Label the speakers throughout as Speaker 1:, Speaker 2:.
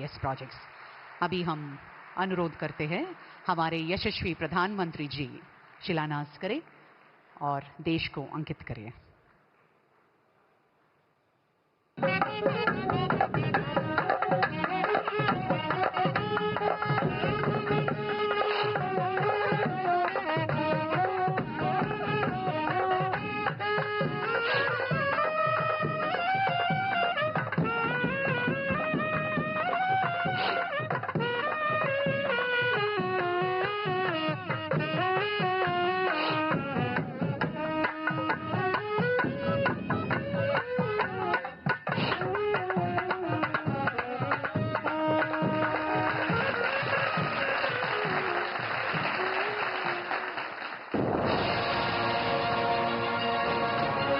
Speaker 1: Various projects. अभी हम अनुरोध करते हैं हमारे यशस्वी प्रधानमंत्री जी शिलान्यास करें और देश को अंकित करें।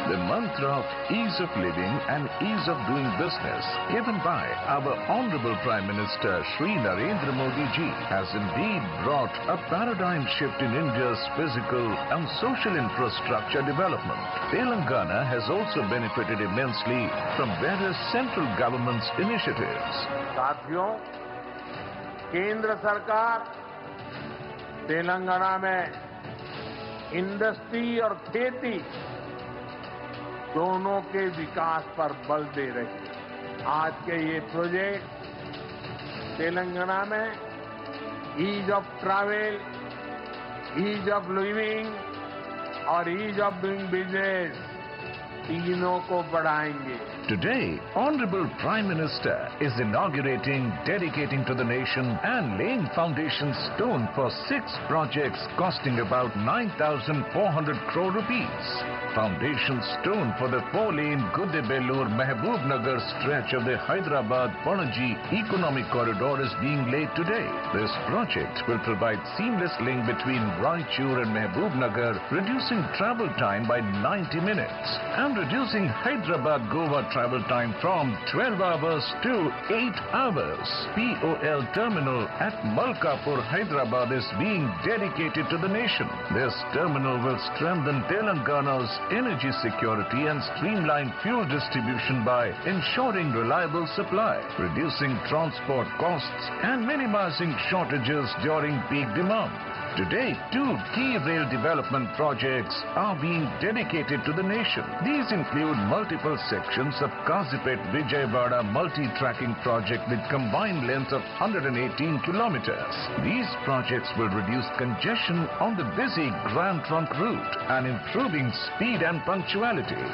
Speaker 2: The mantra of ease of living and ease of doing business given by our Honorable Prime Minister Shri Narendra Modi ji has indeed brought a paradigm shift in India's physical and social infrastructure development. Telangana has also benefited immensely from various central government's initiatives.
Speaker 3: साथियों, केंद्र सरकार तेलंगाना में industry और खेती दोनों के विकास पर बल दे रही है। आज के ये प्रोजेक्ट तेलंगाना में ease of travel, ease of living और ईज ऑफ डूइंग बिजनेस तीनों को बढ़ाएंगे।
Speaker 2: Today, Honorable Prime Minister is inaugurating, dedicating to the nation and laying foundation stone for 6 projects costing about 9,400 crore rupees. Foundation stone for the 4-lane Guddebellur-Mehboob-Nagar stretch of the Hyderabad-Panaji Economic Corridor is being laid today. This project will provide seamless link between Raichur and Mehboob-Nagar, reducing travel time by 90 minutes and reducing Hyderabad-Goa travel time from 12 hours to 8 hours. POL terminal at Malkapur, Hyderabad is being dedicated to the nation. This terminal will strengthen Telangana's energy security and streamline fuel distribution by ensuring reliable supply, reducing transport costs and minimizing shortages during peak demand. Today, 2 key rail development projects are being dedicated to the nation. These include multiple sections of Kazipet-Vijayawada multi-tracking project with combined length of 118 kilometers. These projects will reduce congestion on the busy Grand Trunk route and improving speed and punctuality.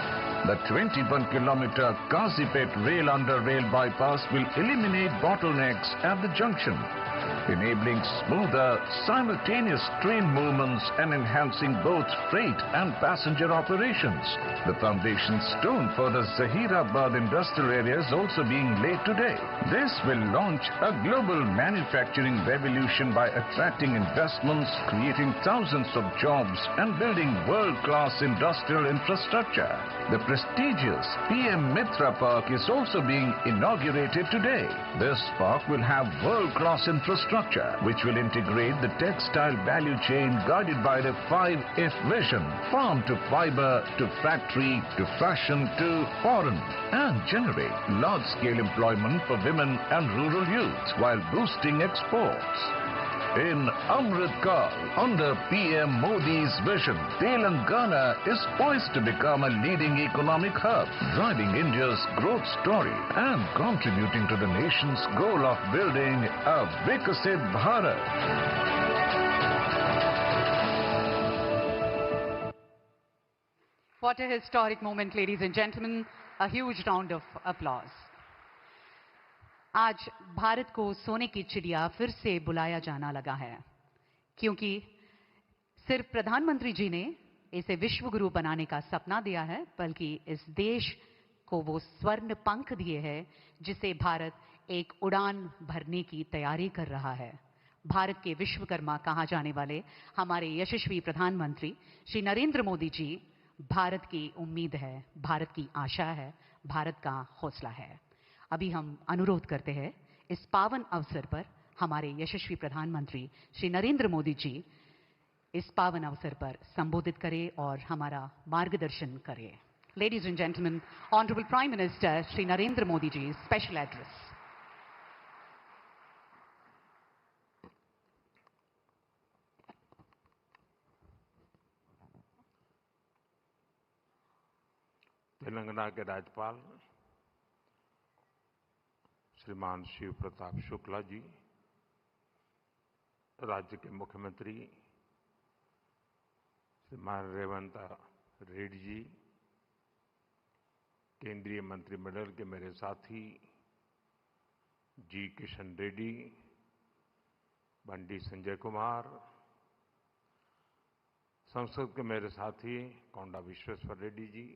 Speaker 2: The 21-kilometer Kazipet rail under rail bypass will eliminate bottlenecks at the junction, enabling smoother, simultaneous train movements and enhancing both freight and passenger operations. The foundation stone for the Zahirabad industrial area is also being laid today. This will launch a global manufacturing revolution by attracting investments, creating thousands of jobs and building world-class industrial infrastructure. The prestigious PM Mitra Park is also being inaugurated today. This park will have world-class infrastructure which will integrate the textile value chain guided by the 5F vision, farm to fiber to factory to fashion to foreign, and generate large-scale employment for women and rural youth while boosting exports. In Amrit Kaal, under PM Modi's vision, Telangana is poised to become a leading economic hub, driving India's growth story and contributing to the nation's goal of building a Vikasit Bharat.
Speaker 1: What a historic moment, ladies and gentlemen. A huge round of applause. आज भारत को सोने की चिड़िया फिर से बुलाया जाना लगा है, क्योंकि सिर्फ प्रधानमंत्री जी ने इसे विश्व गुरु बनाने का सपना दिया है, बल्कि इस देश को वो स्वर्ण पंख दिए हैं जिसे भारत एक उड़ान भरने की तैयारी कर रहा है। भारत के विश्वकर्मा कहा जाने वाले हमारे यशस्वी प्रधानमंत्री श्री नरेंद्र मोदी जी भारत की उम्मीद है, भारत की आशा है, भारत का हौसला है। अभी हम अनुरोध करते हैं इस पावन अवसर पर हमारे यशस्वी प्रधानमंत्री श्री नरेंद्र मोदी जी इस पावन अवसर पर संबोधित करें और हमारा मार्गदर्शन करें। Ladies and gentlemen, Honorable Prime Minister Shri Narendra Modi ji, special address.
Speaker 3: Telangana के राज्यपाल श्रीमान शिव प्रताप शुक्ला जी, राज्य के मुख्यमंत्री श्रीमान रेवंत रेड्डी जी, केंद्रीय मंत्रिमंडल के मेरे साथी जी किशन रेड्डी, बंडी संजय कुमार, संसद के मेरे साथी कोंडा विश्वेश्वर रेड्डी जी,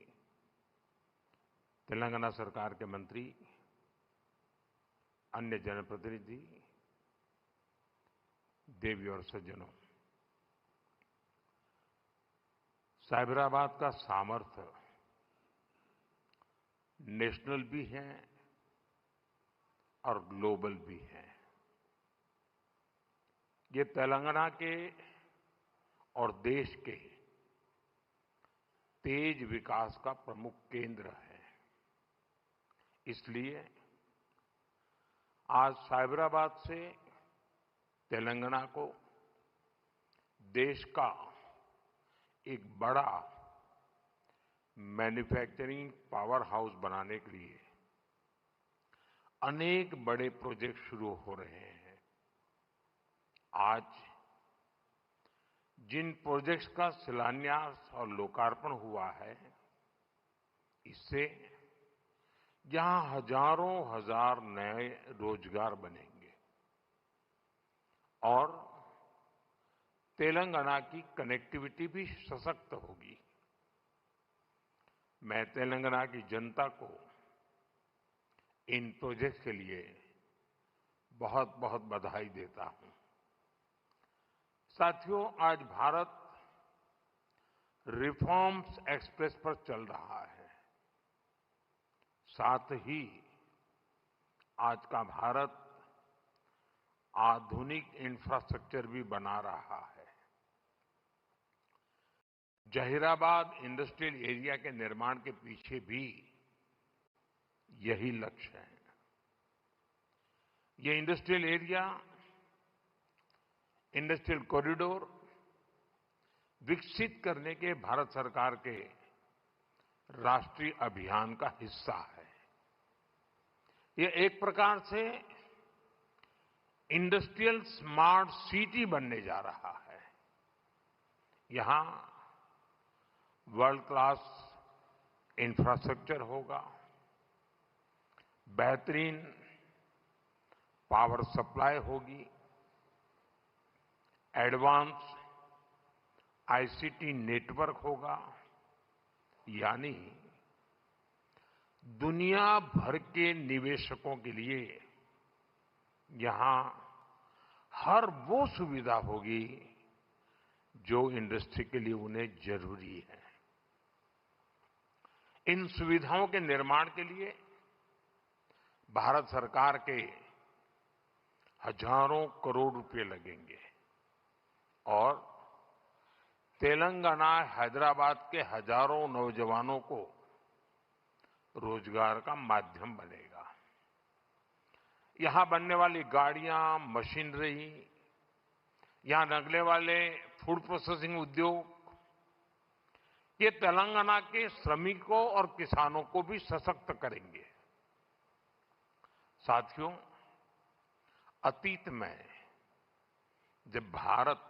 Speaker 3: तेलंगाना सरकार के मंत्री, अन्य जनप्रतिनिधि, देवी और सज्जनों, साइबराबाद का सामर्थ्य नेशनल भी है और ग्लोबल भी है। ये तेलंगाना के और देश के तेज विकास का प्रमुख केंद्र है। इसलिए आज साइबराबाद से तेलंगाना को देश का एक बड़ा मैन्युफैक्चरिंग पावर हाउस बनाने के लिए अनेक बड़े प्रोजेक्ट शुरू हो रहे हैं। आज जिन प्रोजेक्ट्स का शिलान्यास और लोकार्पण हुआ है, इससे यहां हजारों हजार नए रोजगार बनेंगे और तेलंगाना की कनेक्टिविटी भी सशक्त होगी। मैं तेलंगाना की जनता को इन प्रोजेक्ट्स के लिए बहुत बहुत बधाई देता हूं। साथियों, आज भारत रिफॉर्म्स एक्सप्रेस पर चल रहा है। साथ ही आज का भारत आधुनिक इंफ्रास्ट्रक्चर भी बना रहा है। जहीराबाद इंडस्ट्रियल एरिया के निर्माण के पीछे भी यही लक्ष्य है। ये इंडस्ट्रियल एरिया, इंडस्ट्रियल कॉरिडोर विकसित करने के भारत सरकार के राष्ट्रीय अभियान का हिस्सा है। ये एक प्रकार से इंडस्ट्रियल स्मार्ट सिटी बनने जा रहा है। यहां वर्ल्ड क्लास इंफ्रास्ट्रक्चर होगा, बेहतरीन पावर सप्लाई होगी, एडवांस आईसीटी नेटवर्क होगा, यानी दुनिया भर के निवेशकों के लिए यहां हर वो सुविधा होगी जो इंडस्ट्री के लिए उन्हें जरूरी है। इन सुविधाओं के निर्माण के लिए भारत सरकार के हजारों करोड़ रुपए लगेंगे और तेलंगाना, हैदराबाद के हजारों नौजवानों को रोजगार का माध्यम बनेगा। यहां बनने वाली गाड़ियां, मशीनरी, यहां लगने वाले फूड प्रोसेसिंग उद्योग, ये तेलंगाना के श्रमिकों और किसानों को भी सशक्त करेंगे। साथियों, अतीत में जब भारत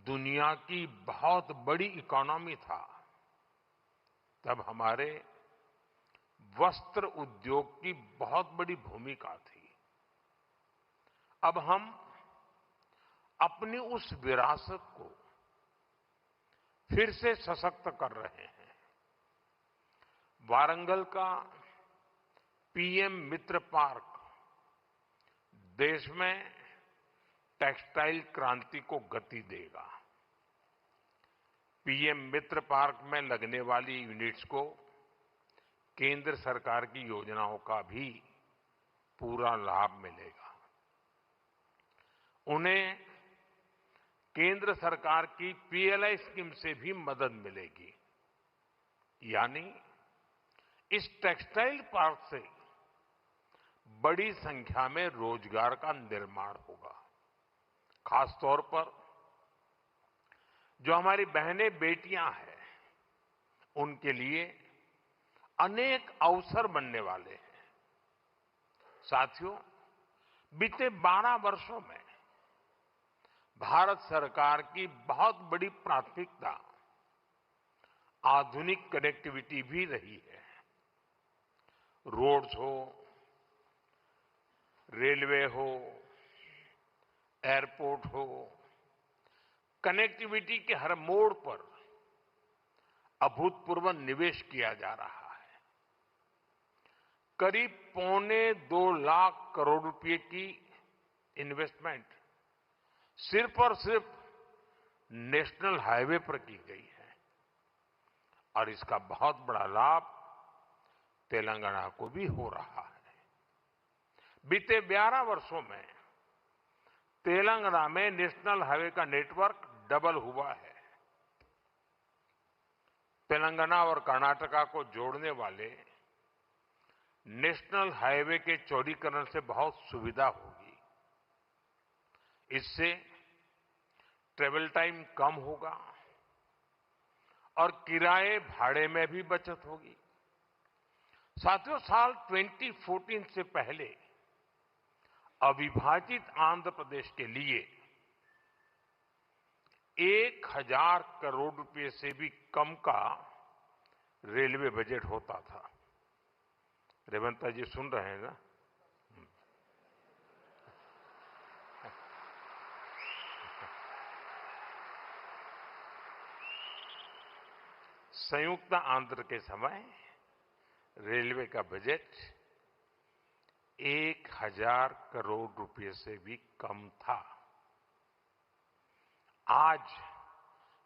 Speaker 3: दुनिया की बहुत बड़ी इकोनॉमी था, तब हमारे वस्त्र उद्योग की बहुत बड़ी भूमिका थी। अब हम अपनी उस विरासत को फिर से सशक्त कर रहे हैं। वारंगल का पीएम मित्र पार्क देश में टेक्सटाइल क्रांति को गति देगा। पीएम मित्र पार्क में लगने वाली यूनिट्स को केंद्र सरकार की योजनाओं का भी पूरा लाभ मिलेगा। उन्हें केंद्र सरकार की पीएलआई स्कीम से भी मदद मिलेगी। यानी इस टेक्सटाइल पार्क से बड़ी संख्या में रोजगार का निर्माण होगा। खासतौर पर जो हमारी बहनें बेटियां हैं, उनके लिए अनेक अवसर बनने वाले हैं। साथियों, बीते 12 वर्षों में भारत सरकार की बहुत बड़ी प्राथमिकता आधुनिक कनेक्टिविटी भी रही है। रोड्स हो, रेलवे हो, एयरपोर्ट हो, कनेक्टिविटी के हर मोड़ पर अभूतपूर्व निवेश किया जा रहा है। करीब 2.25 लाख करोड़ रुपए की इन्वेस्टमेंट सिर्फ और सिर्फ नेशनल हाईवे पर की गई है और इसका बहुत बड़ा लाभ तेलंगाना को भी हो रहा है। बीते 12 वर्षों में तेलंगाना में नेशनल हाईवे का नेटवर्क डबल हुआ है। तेलंगाना और कर्नाटका को जोड़ने वाले नेशनल हाईवे के चौड़ीकरण से बहुत सुविधा होगी। इससे ट्रेवल टाइम कम होगा और किराए भाड़े में भी बचत होगी। साथियों, साल 2014 से पहले अविभाजित आंध्र प्रदेश के लिए 1000 करोड़ रुपए से भी कम का रेलवे बजट होता था। रेवंता जी सुन रहे हैं ना? संयुक्त आंध्र के समय रेलवे का बजट 1000 करोड़ रुपए से भी कम था। आज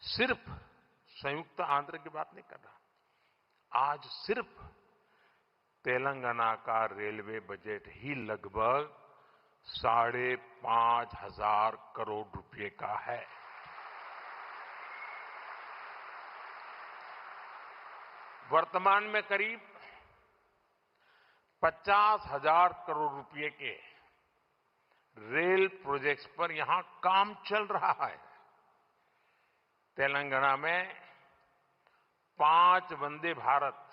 Speaker 3: सिर्फ संयुक्त आंध्र की बात नहीं कर रहा, आज सिर्फ तेलंगाना का रेलवे बजट ही लगभग 5,500 करोड़ रुपए का है। वर्तमान में करीब 50,000 करोड़ रुपए के रेल प्रोजेक्ट्स पर यहां काम चल रहा है। तेलंगाना में 5 वंदे भारत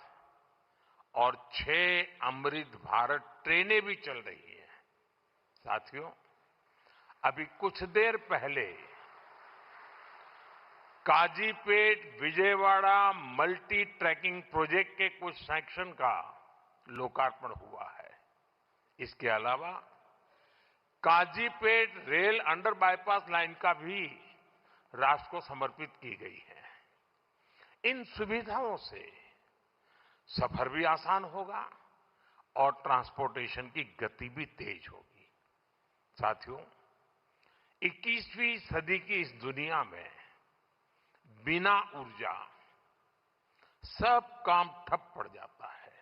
Speaker 3: और 6 अमृत भारत ट्रेनें भी चल रही हैं। साथियों, अभी कुछ देर पहले Kazipet Vijayawada multi tracking project के कुछ सेक्शन का लोकार्पण हुआ है। इसके अलावा Kazipet rail under bypass line का भी राष्ट्र को समर्पित की गई है। इन सुविधाओं से सफर भी आसान होगा और ट्रांसपोर्टेशन की गति भी तेज होगी। साथियों, 21वीं सदी की इस दुनिया में बिना ऊर्जा सब काम ठप पड़ जाता है।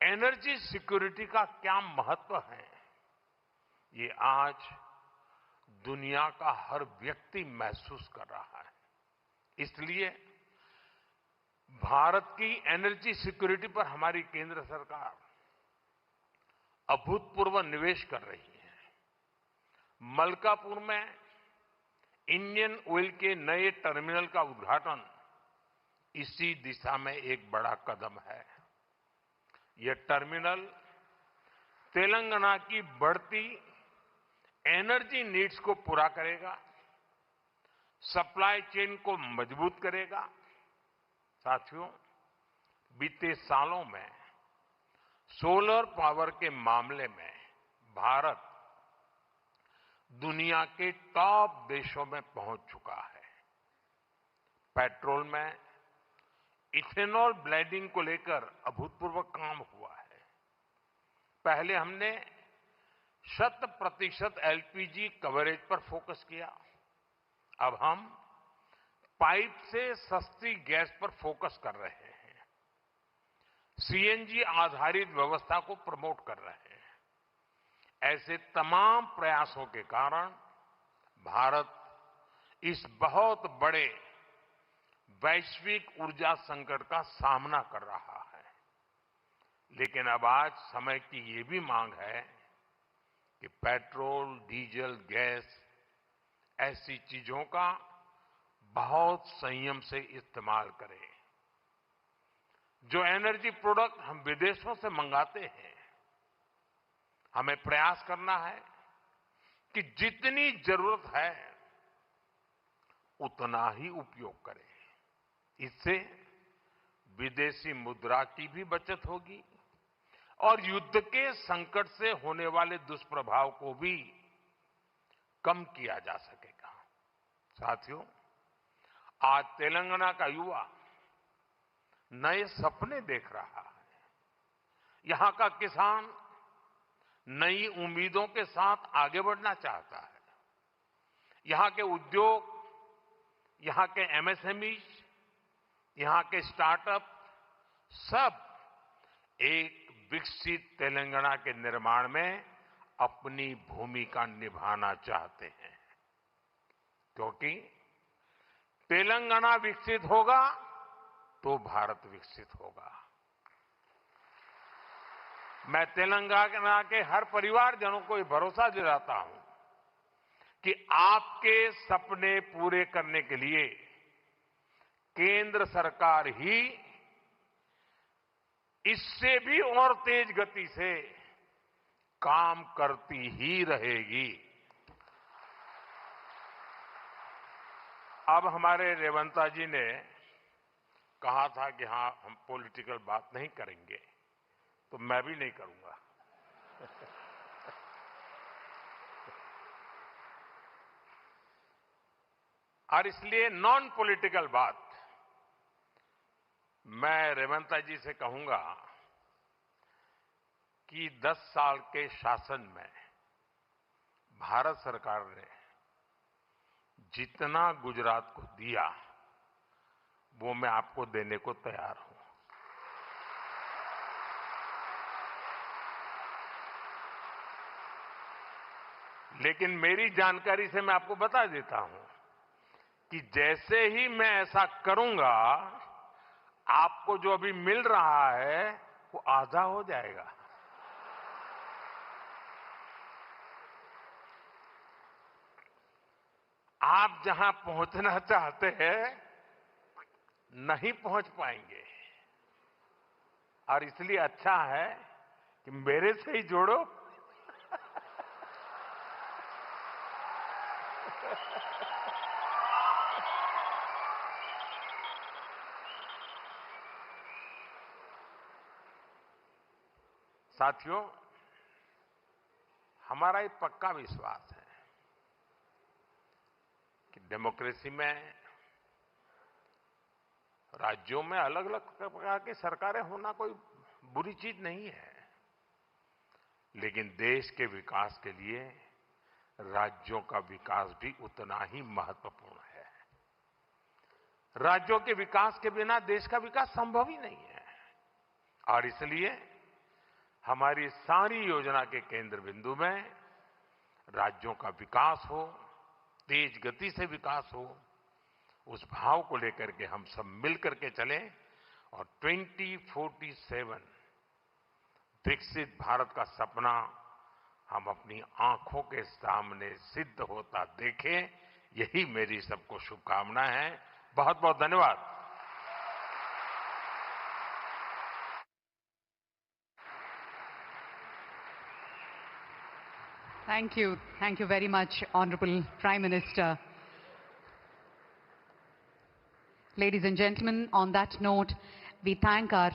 Speaker 3: एनर्जी सिक्योरिटी का क्या महत्व है, ये आज दुनिया का हर व्यक्ति महसूस कर रहा है। इसलिए भारत की एनर्जी सिक्योरिटी पर हमारी केंद्र सरकार अभूतपूर्व निवेश कर रही है। मलकापुर में इंडियन ऑयल के नए टर्मिनल का उद्घाटन इसी दिशा में एक बड़ा कदम है। यह टर्मिनल तेलंगाना की बढ़ती एनर्जी नीड्स को पूरा करेगा, सप्लाई चेन को मजबूत करेगा। साथियों, बीते सालों में सोलर पावर के मामले में भारत दुनिया के टॉप देशों में पहुंच चुका है। पेट्रोल में इथेनॉल ब्लेंडिंग को लेकर अभूतपूर्व काम हुआ है। पहले हमने 100% एलपीजी कवरेज पर फोकस किया। अब हम पाइप से सस्ती गैस पर फोकस कर रहे हैं। सीएनजी आधारित व्यवस्था को प्रमोट कर रहे हैं। ऐसे तमाम प्रयासों के कारण भारत इस बहुत बड़े वैश्विक ऊर्जा संकट का सामना कर रहा है। लेकिन अब आज समय की ये भी मांग है कि पेट्रोल, डीजल, गैस ऐसी चीजों का बहुत संयम से इस्तेमाल करें। जो एनर्जी प्रोडक्ट हम विदेशों से मंगाते हैं, हमें प्रयास करना है कि जितनी जरूरत है उतना ही उपयोग करें। इससे विदेशी मुद्रा की भी बचत होगी और युद्ध के संकट से होने वाले दुष्प्रभाव को भी कम किया जा सकेगा। साथियों, आज तेलंगाना का युवा नए सपने देख रहा है। यहां का किसान नई उम्मीदों के साथ आगे बढ़ना चाहता है। यहां के उद्योग, यहां के एमएसएमई, यहां के स्टार्टअप सब एक विकसित तेलंगाना के निर्माण में अपनी भूमिका निभाना चाहते हैं, क्योंकि तेलंगाना विकसित होगा तो भारत विकसित होगा। मैं तेलंगाना के हर परिवारजनों को ये भरोसा दिलाता हूं कि आपके सपने पूरे करने के लिए केंद्र सरकार ही इससे भी और तेज गति से काम करती ही रहेगी। अब हमारे रेवंता जी ने कहा था कि हां, हम पॉलिटिकल बात नहीं करेंगे, तो मैं भी नहीं करूंगा। और इसलिए नॉन पॉलिटिकल बात मैं रेवंता जी से कहूंगा कि 10 साल के शासन में भारत सरकार ने जितना गुजरात को दिया वो मैं आपको देने को तैयार हूं। लेकिन मेरी जानकारी से मैं आपको बता देता हूं कि जैसे ही मैं ऐसा करूंगा, आपको जो अभी मिल रहा है वो आधा हो जाएगा। आप जहां पहुंचना चाहते हैं नहीं पहुंच पाएंगे, और इसलिए अच्छा है कि मेरे से ही जोड़ो। साथियों, हमारा एक पक्का विश्वास है कि डेमोक्रेसी में राज्यों में अलग अलग प्रकार की सरकारें होना कोई बुरी चीज नहीं है, लेकिन देश के विकास के लिए राज्यों का विकास भी उतना ही महत्वपूर्ण है। राज्यों के विकास के बिना देश का विकास संभव ही नहीं है, और इसलिए हमारी सारी योजना के केंद्र बिंदु में राज्यों का विकास हो, तेज गति से विकास हो, उस भाव को लेकर के हम सब मिलकर के चलें और 2047 विकसित भारत का सपना हम अपनी आंखों के सामने सिद्ध होता देखें। यही मेरी सबको शुभकामना है। बहुत बहुत धन्यवाद।
Speaker 1: Thank you. Thank you very much, Honorable Prime Minister. Ladies and gentlemen, on that note, we thank our